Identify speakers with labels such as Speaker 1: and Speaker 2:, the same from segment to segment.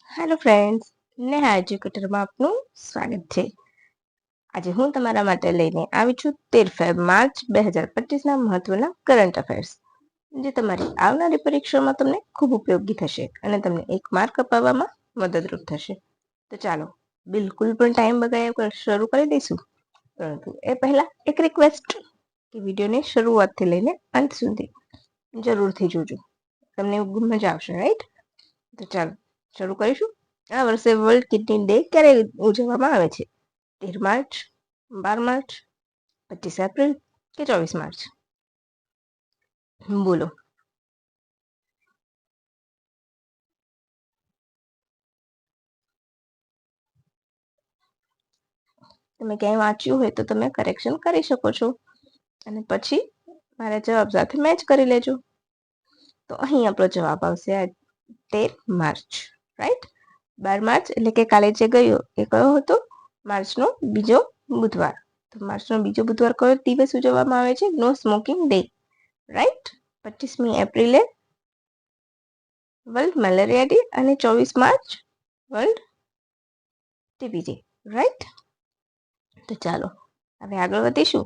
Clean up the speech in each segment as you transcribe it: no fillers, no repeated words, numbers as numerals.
Speaker 1: Hello friends, Neha એજ્યુકેટરમાં આપનું સ્વાગત છે. આજે હું તમારા માટે લઈને આવી છું 13 માર્ચ 2025ના મહત્વના કરંટ અફેર્સ, જે તમારી આવનારી પરીક્ષામાં તમને ખૂબ ઉપયોગી થશે અને તમને 1 માર્ક અપાવવામાં મદદરૂપ થશે. તો ચાલો બિલકુલ પણ ટાઈમ બગાડ્યા વગર શરૂ કરી દઈશું. પરંતુ એ પહેલા એક રિક્વેસ્ટ કે વિડીયોને શરૂઆતથી લઈને અંત સુધી જરૂરથી જોજો, તમને મજા આવશે, રાઈટ? તો ચાલો શરૂ કરીશું. આ વર્ષે વર્લ્ડ કિડની ડે ક્યારે ઉજવવામાં આવે છે? 13 માર્ચ, 12 માર્ચ, 25 એપ્રિલ કે 24 માર્ચ? બોલો. તમે ક્યાંય વાંચ્યું હોય તો તમે કરેક્શન કરી શકો છો અને પછી મારા જવાબ સાથે મેચ કરી લેજો. તો અહીં આપણો જવાબ આવશે 13 માર્ચ, રાઈટ? 12 માર્ચ એટલે કે કાલે જે ગયો એ કયો હતો? માર્ચનો બીજો બુધવાર. તો માર્ચનો બીજો બુધવાર કયો દિવસ ઉજવવામાં આવે છે? No smoking day, right? 25મી એપ્રિલે વર્લ્ડ મેલેરિયા ડે અને 24 March world TB day, right? તો ચાલો હવે આગળ વધીશું.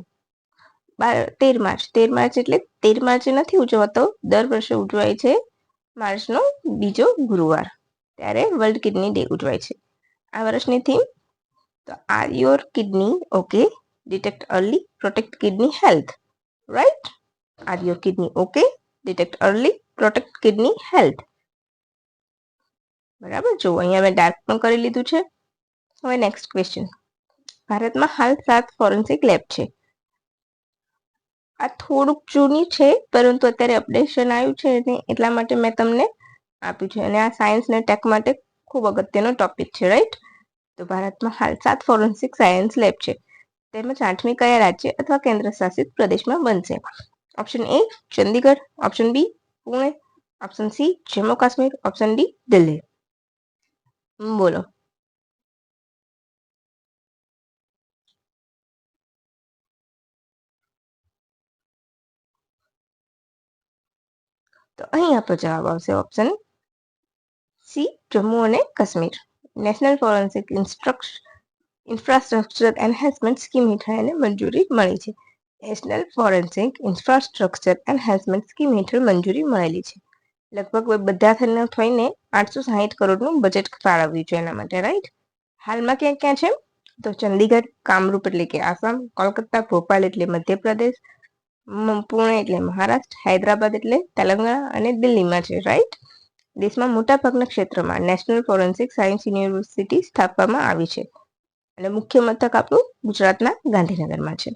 Speaker 1: 13 માર્ચ એટલે 13 માર્ચે નથી ઉજવાતો, દર વર્ષે ઉજવાય છે માર્ચનો બીજો ગુરુવાર, ત્યારે વર્લ્ડ કિડની ડે ઉજવાય છે. આ વર્ષની થીમ તો are your kidney okay, detect early, protect kidney health, right? Are your kidney okay, detect early, protect kidney health. બરાબર, જો અહીંયા મેં ડાર્ક પણ કરી લીધું છે. હવે નેક્સ્ટ ક્વેશ્ચન. ભારતમાં હાલ 7 ફોરેન્સિક લેબ છે. આ થોડુંક જૂની છે, પરંતુ અત્યારે અપડેશન આવ્યું છે ને એટલા માટે મેં તમને આપ્યું છે, અને આ સાયન્સ ને ટેક માટે ખૂબ અગત્યનો ટોપિક છે, રાઈટ? તો ભારતમાં હાલ 7 ફોરેન્સિક સાયન્સ લેબ છે, તેમજ 8મી કયા રાજ્ય અથવા કેન્દ્ર શાસિત પ્રદેશમાં બનશે? Option A Chandigarh, option B Pune, option C Jammu Kashmir, option D Delhi. બોલો. તો અહીં આપણો જવાબ આવશે ઓપ્શન સી જમ્મુ અને Kashmir. National forensic infrastructure enhancement scheme હેઠળ એને મંજૂરી મળી છે. National forensic infrastructure enhancement scheme હેઠળ મંજૂરી મળેલી છે. લગભગ બધા થઈને 860 કરોડનું બજેટ ફાળવ્યું છે એના માટે, રાઈટ? હાલમાં ક્યાં ક્યાં છે? તો ચંદીગઢ, કામરૂપ એટલે કે આસામ, કોલકાતા, ભોપાલ એટલે મધ્યપ્રદેશ, પુણે એટલે મહારાષ્ટ્ર, હૈદરાબાદ એટલે તેલંગાણા અને દિલ્હીમાં છે, રાઈટ? દેશમાં મોટાભાગના ક્ષેત્રમાં નેશનલ ફોરેન્સિક સાયન્સ યુનિવર્સિટી સ્થાપવામાં આવી છે અને મુખ્ય મથક આપણું ગુજરાતના ગાંધીનગરમાં છે.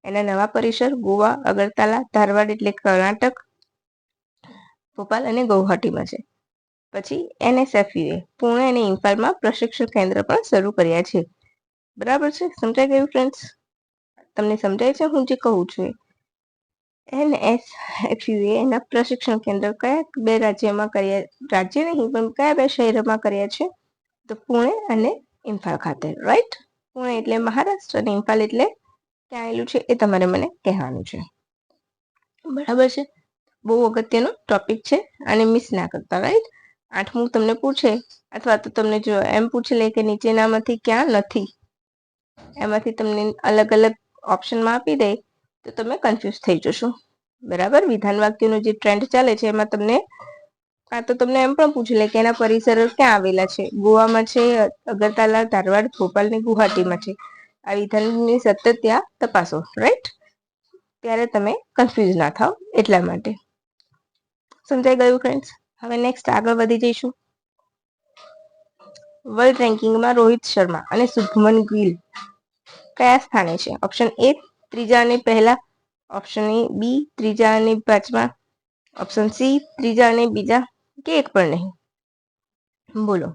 Speaker 1: એના નવા પરિસર ગોવા, અગરતાલા, ધારવાડ એટલે કર્ણાટક, ભોપાલ અને ગૌહાટીમાં છે. પછી એનએસએફયુએ પુણે અને ઇમ્ફાલમાં પ્રશિક્ષણ કેન્દ્ર પણ શરૂ કર્યા છે. બરાબર છે? સમજાઈ ગયું ફ્રેન્ડ્સ? તમને સમજાય છે હું જે કહું છું? એનએસએફયુએ એના પ્રશિક્ષણ કેન્દ્ર કયા 2 રાજ્યમાં કર્યા? રાજ્ય નહીં પણ કયા 2 શહેરોમાં કર્યા છે? તો પુણે અને ઇમ્ફાલ ખાતે, રાઈટ? પુણે એટલે મહારાષ્ટ્ર અને ઇમ્ફાલ એટલે ક્યાં આવેલું છે એ તમારે મને કહેવાનું છે. બરાબર છે? બહુ અગત્યનો ટોપિક છે અને મિસ ના કરતા, રાઈટ? 8મું તમને પૂછે અથવા તો તમને જો એમ પૂછી લે કે નીચેનામાંથી ક્યાં નથી, એમાંથી તમને અલગ અલગ ઓપ્શનમાં આપી દે તો તમે કન્ફ્યુઝ થઈ જશો. બરાબર? વિધાન વાક્યનો જે ટ્રેન્ડ ચાલે છે એમાં તમને તો તમને એમ પણ પૂછી લે કે એના પરિસરો ક્યાં આવેલા છે? ગોવામાં છે, અગરતાલા, ધારવાડ, ભોપાલ ને ગુવાહાટીમાં છે. આ વિધાનની સતત ત્યાં તપાસો, રાઈટ? ત્યારે તમે કન્ફ્યુઝ ના થાવ એટલા માટે. સમજાઈ ગયું ફ્રેન્ડ્સ? હવે નેક્સ્ટ આગળ વધી જઈશું. વર્લ્ડ રેન્કિંગમાં રોહિત શર્મા અને શુભમન ગિલ કયા સ્થાને છે? ઓપ્શન એ ત્રીજા અને પહેલા, ઓપ્શન બી ત્રીજા અને પાંચમા, ઓપ્શન સી ત્રીજા અને બીજા કે એક પણ નહીં? બોલો.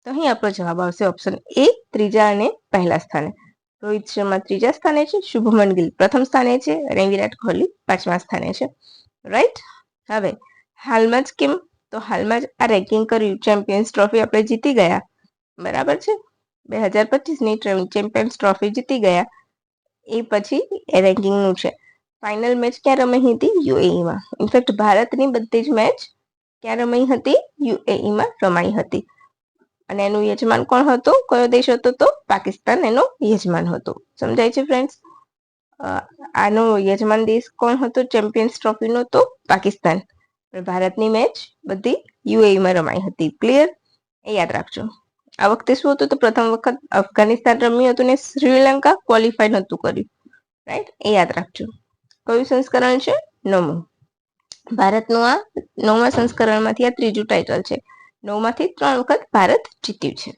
Speaker 1: તો અહીં આપણો જવાબ આવશે ઓપ્શન એ ત્રીજા અને પહેલા સ્થાને. રોહિત શર્મા ત્રીજા સ્થાને છે, શુભમન ગિલ પ્રથમ સ્થાને છે અને વિરાટ કોહલી 5મા સ્થાને છે, રાઈટ? હવે હાલમાં જ કેમ? તો હાલમાં જ આ રેન્કિંગ કર્યું, ચેમ્પિયન્સ ટ્રોફી આપણે જીતી ગયા, બરાબર છે? 2025ની ચેમ્પિયન્સ ટ્રોફી જીતી ગયા એ પછી એ રેન્કિંગનું છે. ફાઇનલ મેચ ક્યાં રમાઈ હતી? યુએઈમાં. ઇનફેક્ટ ભારતની બધી જ મેચ ક્યાં રમાઈ હતી? યુએઈમાં રમાઈ હતી. અને એનું યજમાન કોણ હતું? કયો દેશ હતો? તો પાકિસ્તાન એનો યજમાન હતો. સમજાય છે ફ્રેન્ડ્સ? આનો યજમાન દેશ કોણ હતો ચેમ્પિયન્સ ટ્રોફીનો? તો પાકિસ્તાન. ભારતની મેચ બધી યુએઈમાં રમાઈ હતી. ક્લિયર? એ યાદ રાખજો. આ વખતે શું હતું? તો પ્રથમ વખત અફઘાનિસ્તાન રમ્યું હતું ને શ્રીલંકા ક્વોલિફાય નહોતું કર્યું. રાઈટ? એ યાદ રાખજો. કયું સંસ્કરણ છે? 9મું. ભારતનું આ 9મા સંસ્કરણમાંથી આ ત્રીજું ટાઇટલ છે. 9માંથી 3 વખત ભારત જીત્યું છે.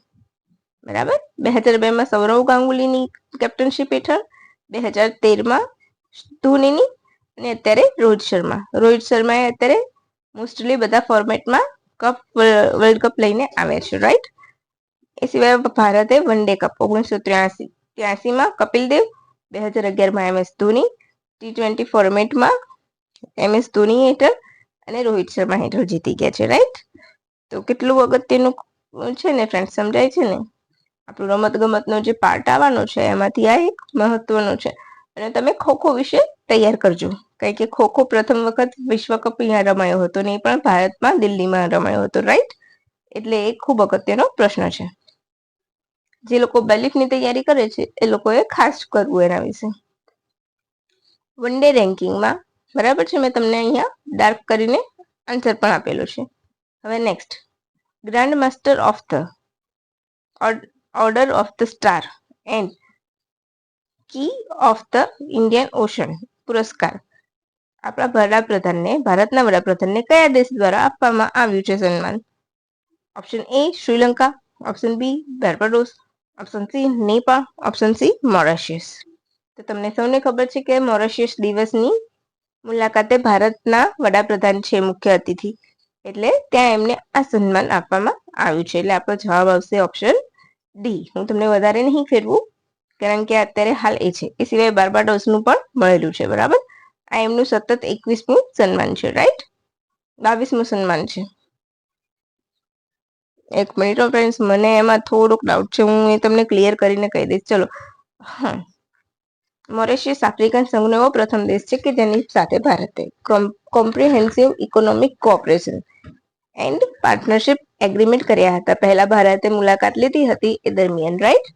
Speaker 1: બરાબર? 2002માં સૌરવ ગાંગુલીની કેપ્ટનશીપ હેઠળ, 2013માં ધોનીની, અને અત્યારે રોહિત શર્મા. રોહિત શર્માએ અત્યારે મોસ્ટલી બધા ફોર્મેટમાં વર્લ્ડ કપ લઈને આવ્યા છે. રાઈટ? એ સિવાય ભારતે one day cup 1983માં Kapil Dev, 2011માં MS Dhoni, T20 ફોર્મેટમાં MS ધોની હેઠળ અને રોહિત શર્મા હેઠળ જીતી ગયા છે. રાઈટ? તો કેટલું અગત્યનું છે ને ફ્રેન્ડ? સમજાય છે ને? આપણું રમત ગમતનો જે પાર્ટ આવવાનો છે એમાંથી આ એક મહત્વનો છે. અને તમે ખોખો વિશે તૈયાર કરજો, કારણ કે ખોખો પ્રથમ વખત વિશ્વ કપ અહીંયા રમાયો હતો ને એ પણ ભારતમાં દિલ્હીમાં રમાયો હતો. રાઈટ? એટલે એ ખૂબ અગત્યનો પ્રશ્ન છે. જે લોકો બેલીફની તૈયારી કરે છે એ લોકોએ ખાસ કરવું એના વિશે. વન ડે રેન્કિંગમાં બરાબર છે, મેં તમને અહીંયા ડાર્ક કરીને આન્સર પણ આપેલો છે. હવે next, grand master of the order of the star and key of the Indian Ocean પુરસ્કાર આપણા ભારતના વડાપ્રધાનને કયા દેશ દ્વારા આપવામાં આવ્યું છે સન્માન? Option A Sri Lanka, option B Barbados, option C Nepal, option C Mauritius. તો તમને સૌને ખબર છે કે મોરેશિયસ દિવસની મુલાકાતે ભારતના વડાપ્રધાન છે મુખ્ય અતિથિ, એટલે ત્યાં એમને આ સન્માન આપવામાં આવ્યું છે. એટલે આપણો જવાબ આવશે ઓપ્શન ડી. હું તમને વધારે નહીં ફેરવું, કારણ કે અત્યારે હાલ એ છે. એ સિવાય બાર્બાડોસનું પણ મળેલું છે. બરાબર? આ એમનું સતત 21મું સન્માન છે. રાઈટ? 22મું સન્માન છે. એક મિનિટ ફ્રેન્ડ્સ, મને એમાં થોડોક ડાઉટ છે, હું એ તમને ક્લિયર કરીને કહી દઈશ. ચલો. હા, મોરેશિયસ આફ્રિકન સંઘનો એવો પ્રથમ દેશ છે કે જેની સાથે ભારતે comprehensive economic cooperation and partnership agreement કર્યા હતા. પહેલા ભારતે મુલાકાત લીધી હતી એ દરમિયાન. રાઈટ?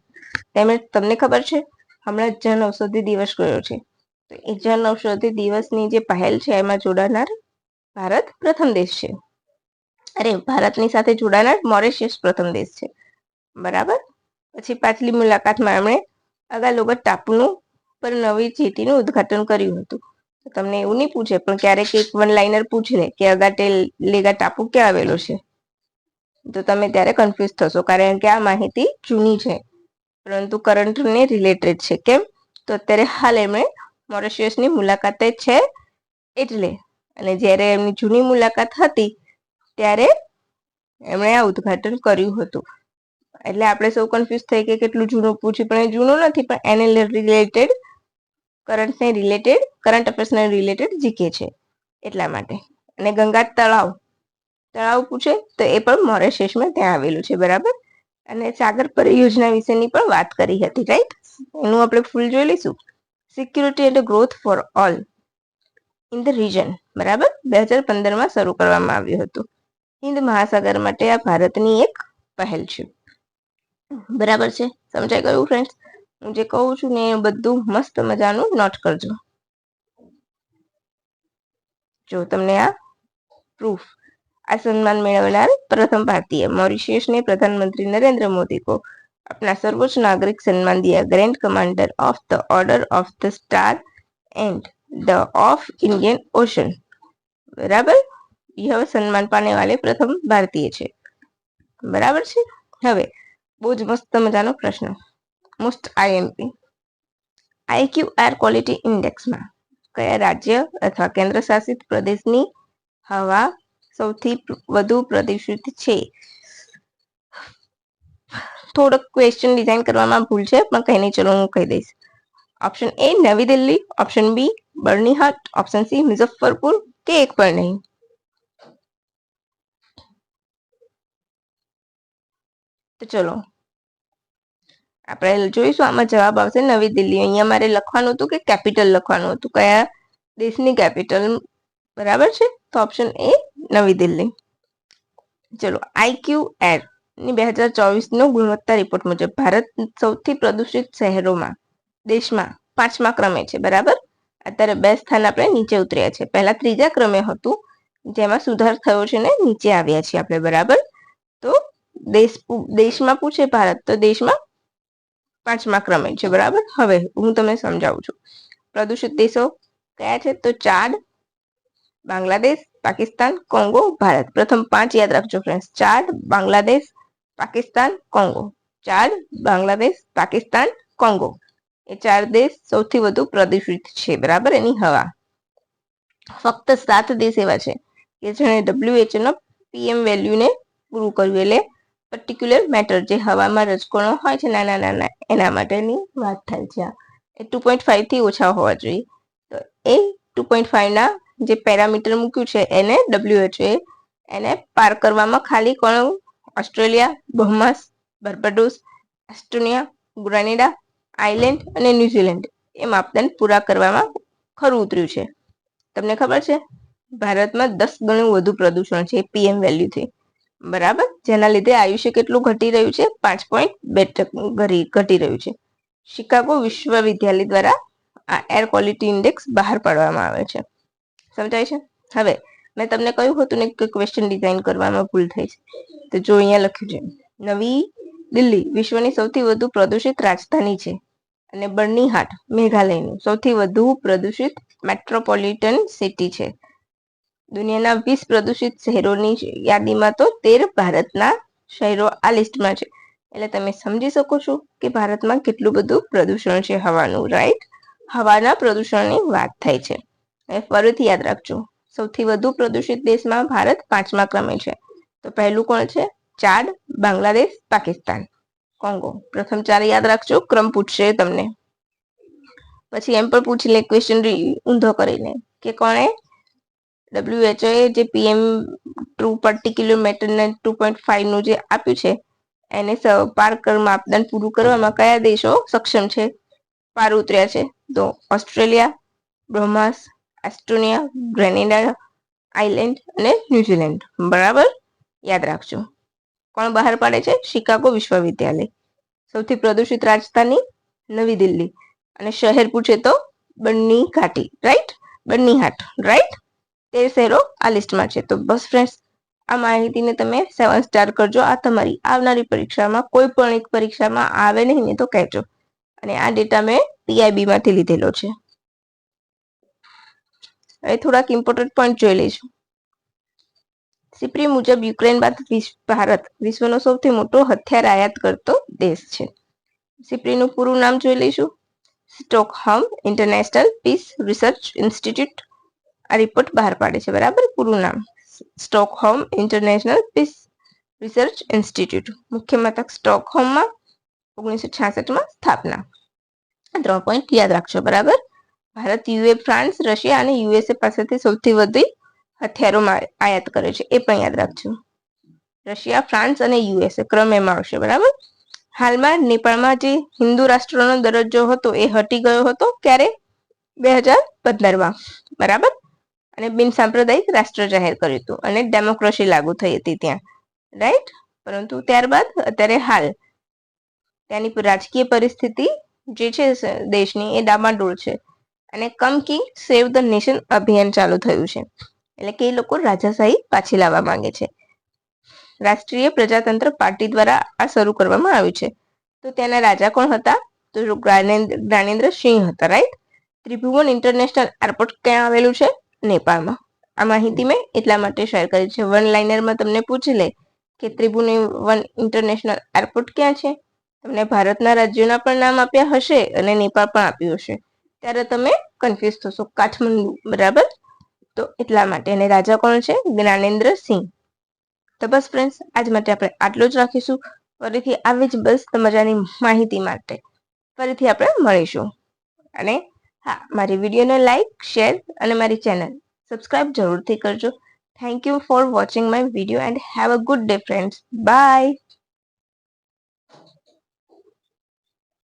Speaker 1: તમને ખબર છે હમણાં જન ઔષધિ દિવસ ગયો છે, તો એ જન ઔષધિ દિવસની જે પહેલ છે એમાં જોડાનાર ભારત પ્રથમ દેશ છે. ભારતની સાથે જોડાનાર મોરેશિયસ પ્રથમ દેશ છે. બરાબર? પછી પાછલી મુલાકાતમાં એમણે અગાલોગત ટાપુનું પર નવી જેટીનું ઉદ્ઘાટન કર્યું હતું. તો તમને એવું નહીં પૂછે, પણ ક્યારેક એક વન લાઇનર પૂછે કે અગાટેલેગા ટાપુ ક્યાં આવેલો છે, તો તમે ત્યારે કન્ફ્યુઝ થશો, કારણ કે આ માહિતી જૂની છે પરંતુ કરંટને રિલેટેડ છે. કેમ? તો અત્યારે હાલ એમણે મોરેશિયસની મુલાકાતે છે એટલે, અને જ્યારે એમની જૂની મુલાકાત હતી ત્યારે એમણે આ ઉદ્ઘાટન કર્યું હતું. એટલે આપણે સૌ કન્ફ્યુઝ થઈ કે કેટલું જૂનું પૂછ્યું, પણ એ જૂનું નથી, પણ એને રિલેટેડ કરંટ અફેર્સને રિલેટેડ જીકે છે એટલા માટે. અને ગંગા તળાવ પૂછે તો એ પણ મોરેશિયસમાં ત્યાં આવેલું છે. બરાબર? અને સાગર પરિયોજના વિશેની પણ વાત કરી હતી. રાઈટ? એનું આપણે ફૂલ જોઈ લઈશું. Security and growth for all in the region. બરાબર? 2015માં શરૂ કરવામાં આવ્યું હતું. હિન્દ મહાસાગર માટે આ ભારતની એક પહેલ છે. બરાબર છે? સમજાઈ ગયું ફ્રેન્ડ્સ? હું જે કહું છું ને એ બધું મસ્ત મજાનું નોટ કરજો. જો તમને આ પ્રૂફ, આ સન્માન મેળવનાર प्रथम भारतीय मॉरिशस ने प्रधानमंत्री नरेंद्र मोदी को अपना सर्वोच्च नागरिक सम्मान दिया, grand commander of the order of the star and the of Indian ocean. बराबर? यह सम्मान पाने वाले प्रथम भारतीय છે. બરાબર છે? હવે બહુ જ મસ્ત મજાનો પ્રશ્ન, most IMP. IQ air quality ઇન્ડેક્સમાં કયા રાજ્ય અથવા કેન્દ્ર શાસિત પ્રદેશની હવા સૌથી વધુ પ્રદૂષિત છે? થોડોક ક્વેશ્ચન ડિઝાઇન કરવામાં ભૂલ છે, પણ કંઈ નહીં, ચલો હું કહી દઈશ. ઓપ્શન એ નવી Delhi, option B Byrnihat, option C Muzaffarpur, કે એક પણ નહીં. તો ચલો આપણે જોઈશું. આમાં જવાબ આવશે નવી દિલ્હી. અહીંયા મારે લખવાનું હતું કે કેપિટલ લખવાનું હતું, કયા દેશની કેપિટલ. બરાબર છે? તો ઓપ્શન એ નવી દિલ્હી. ચલો IQ એર ની 2024 ગુણવત્તા રિપોર્ટ મુજબ ભારત સૌથી પ્રદૂષિત શહેરોમાં દેશમાં 5મા ક્રમે છે, બરાબર. અત્યારે 2 સ્થાન આપણે નીચે ઉતર્યા છે. પહેલા 3જા ક્રમે હતું, જેમાં સુધાર થયો છે ને નીચે આવ્યા છીએ આપણે, બરાબર. તો દેશમાં પૂછે ભારત, તો દેશમાં 5મા ક્રમે છે, બરાબર. હવે હું તમને સમજાવું છું. પ્રદૂષિત દેશો કયા છે? તો ચાડ, બાંગ્લાદેશ, પાકિસ્તાન, કોંગો, ભારત. પ્રથમ 5 યાદ રાખજો friends. Chad, Bangladesh, Pakistan, Congo. Chad, Bangladesh, Pakistan, Congo. એ 4 દેશ સૌથી વધુ પ્રદૂષિત છે, બરાબર. એની હવા ફક્ત 7 દેશ એવા છે કે જેણે WHO ના PM વેલ્યુને પૂરું કર્યું. એટલે પર્ટિક્યુલર મેટર, જે હવામાં રજકણો હોય છે નાના નાના, એના માટેની વાત થાય છે. એ 2.5 થી ઓછા હોવા જોઈએ. તો એ 2.5 ના જે પેરામીટર મૂક્યું છે એને WHO એને પાર કરવામાં ખાલી કોણ? Australia, Bahamas, Barbados, Estonia, Grenada, island અને ન્યુઝીલેન્ડ એ માપદંડ પૂરા કરવામાં ખરું ઉતર્યું છે. તમને ખબર છે ભારતમાં 10 ગણું વધુ પ્રદૂષણ છે PM વેલ્યુથી, બરાબર. જેના લીધે આયુષ્ય કેટલું ઘટી રહ્યું છે? 5.2% ઘટી રહ્યું છે. શિકાગો વિશ્વવિદ્યાલય દ્વારા આ એર ક્વોલિટી ઇન્ડેક્સ બહાર પાડવામાં આવે છે. સમજાય છે? હવે મેં તમને કહ્યું હતું ને કે ક્વેશ્ચન ડિઝાઇન કરવામાં ભૂલ થઈ છે. તો જો અહીંયા લખ્યું છે, નવી દિલ્હી વિશ્વની સૌથી વધુ પ્રદૂષિત રાજધાની છે અને બર્નીહાટ મેઘાલયનું સૌથી વધુ પ્રદૂષિત મેટ્રોપોલિટન સિટી છે. દુનિયાના 20 પ્રદૂષિત શહેરોની યાદીમાં તો 13 ભારતના શહેરો આ લિસ્ટમાં છે. એટલે તમે સમજી શકો છો કે ભારતમાં કેટલું બધું પ્રદૂષણ છે હવાનું, રાઈટ. હવાના પ્રદૂષણની વાત થાય છે. હવે ફરીથી યાદ રાખજો, સૌથી વધુ પ્રદૂષિત દેશમાં ભારત 5મા ક્રમે છે. તો પહેલું કોણ છે? Chad, Bangladesh, Pakistan, Congo. પ્રથમ 4 યાદ રાખજો, ક્રમ પૂછશે તમને. પછી એમ પણ પૂછી લે ક્વેશ્ચન ઊંધો કરીને કે કોણે WHO જે PM ટ્રુ પર્ટિક્યુલર મેટરને 2.5 નું જે આપ્યું છે એને પાર માપદંડ પૂરું કરવામાં કયા દેશો સક્ષમ છે, પાર ઉતર્યા છે? તો Australia, Bahamas, Estonia, Grenada, island અને ન્યુઝીલેન્ડ, બરાબર. યાદ રાખજો. કોણ બહાર પાડે છે? શિકાગો વિશ્વવિદ્યાલય. સૌથી પ્રદૂષિત રાજધાની નવી દિલ્હી, અને શહેર પૂછે તો બન્ની ઘાટી, રાઈટ. બન્નીહાટ, રાઈટ. 13 શહેરો આ લિસ્ટમાં છે. તો બસ ફ્રેન્ડ્સ, આ માહિતીને તમે 7 સ્ટાર કરજો. આ તમારી આવનારી પરીક્ષામાં કોઈ પણ એક પરીક્ષામાં આવે નહીં ને તો કહેજો. અને આ ડેટા મેં PIB માંથી લીધેલો છે. હવે થોડાક ઇમ્પોર્ટન્ટ પોઈન્ટ જોઈ લઈશું. સિપ્રી મુજબ યુક્રેન બાદ ભારત વિશ્વનો સૌથી મોટો હથિયાર આયાત કરતો દેશ છે. સિપ્રીનું પૂરું નામ જોઈ લઈશું. Stockholm International Peace Research Institute આ રિપોર્ટ બહાર પાડે છે, બરાબર. પૂરું નામ Stockholm International Peace Research Institute. મુખ્ય મથક સ્ટોકહોમમાં, 1966માં સ્થાપના. 3 પોઈન્ટ યાદ રાખજો, બરાબર. ભારત, યુએ, ફ્રાન્સ, રશિયા અને USA પાસેથી સૌથી વધુ હથિયારોમાં આયાત કરે છે, એ પણ યાદ રાખજો. રશિયા, ફ્રાન્સ અને USA ક્રમ એમાં આવશે, બરાબર. હાલમાં નેપાળમાં જે હિન્દુ રાષ્ટ્રનો દરજ્જો હતો એ હટી ગયો હતો. ક્યારે? 2015માં, બરાબર. અને બિન સાંપ્રદાયિક રાષ્ટ્ર જાહેર કર્યું હતું અને ડેમોક્રેસી લાગુ થઈ હતી ત્યાં, રાઈટ. પરંતુ ત્યારબાદ અત્યારે હાલ ત્યાંની રાજકીય પરિસ્થિતિ જે છે દેશની એ ડામાડોળ છે અને કમ કી સેવ ધ નેશન અભિયાન ચાલુ થયું છે. એટલે કે એ લોકો રાજાશાહી પાછી લાવવા માંગે છે. રાષ્ટ્રીય પ્રજાતંત્ર પાર્ટી દ્વારા આ શરૂ કરવામાં આવ્યું છે. તો ત્યાંના રાજા કોણ હતા? તો જ્ઞાનેન્દ્ર સિંહ હતા, રાઈટ. ત્રિભુવન ઇન્ટરનેશનલ એરપોર્ટ ક્યાં આવેલું છે? નેપાળમાં. આ માહિતી મેં એટલા માટે શેર કરી છે. વન લાઇનરમાં તમને પૂછી લે કે ત્રિભુવન ઇન્ટરનેશનલ એરપોર્ટ ક્યાં છે, તમને ભારતના રાજ્યોના પણ નામ આપ્યા હશે અને નેપાળ પણ આપ્યું હશે, ત્યારે તમે કન્ફ્યુઝ થશો. કાઠમંડુ, બરાબર. તો એટલા માટે. અને રાજા કોણ છે? જ્ઞાનેન્દ્ર સિંહ. તો બસ ફ્રેન્ડ્સ, આજ માટે આપણે આટલું જ રાખીશું. ફરીથી આવી જ બસ મજાની માહિતી માટે ફરીથી આપણે મળીશું. અને હા, મારી વિડીયોને લાઈક, શેર અને મારી ચેનલ સબસ્ક્રાઇબ જરૂરથી કરજો. Thank you for watching my video and have a good day friends. By.